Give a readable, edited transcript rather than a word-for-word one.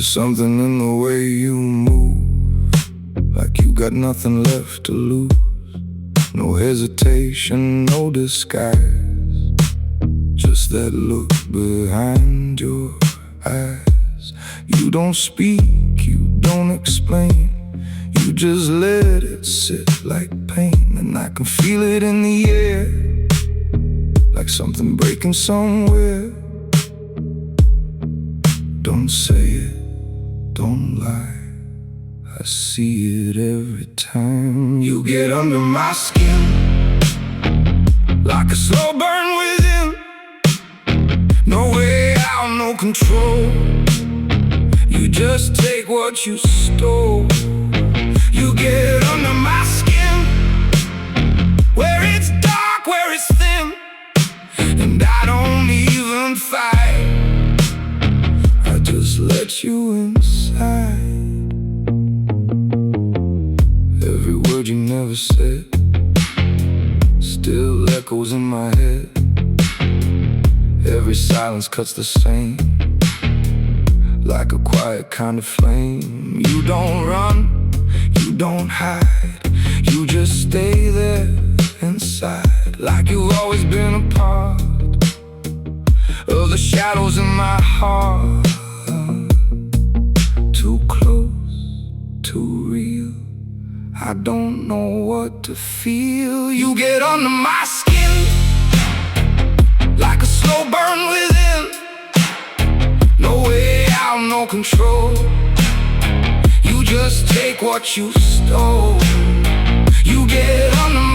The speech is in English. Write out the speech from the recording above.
There's something in the way you move, like you got nothing left to lose. No hesitation, no disguise, just that look behind your eyes. You don't speak, you don't explain, you just let it sit like pain. And I can feel it in the air, like something breaking somewhere. Don't say it, don't lie, I see it every time. You get under my skin, like a slow burn within. No way out, no control. You just take what you stole. You get under my skin, where it's dark, where it's thin, and I don't even fight, I just let you inside. Every word you never said still echoes in my head. Every silence cuts the same, like a quiet kind of flame. You don't run, you don't hide, you just stay there inside, like you've always been a part of the shadows in my heart. Too close, too real, I don't know what to feel. You get under my skin, like a slow burn within. No way out, no control. You just take what you stole. You get under my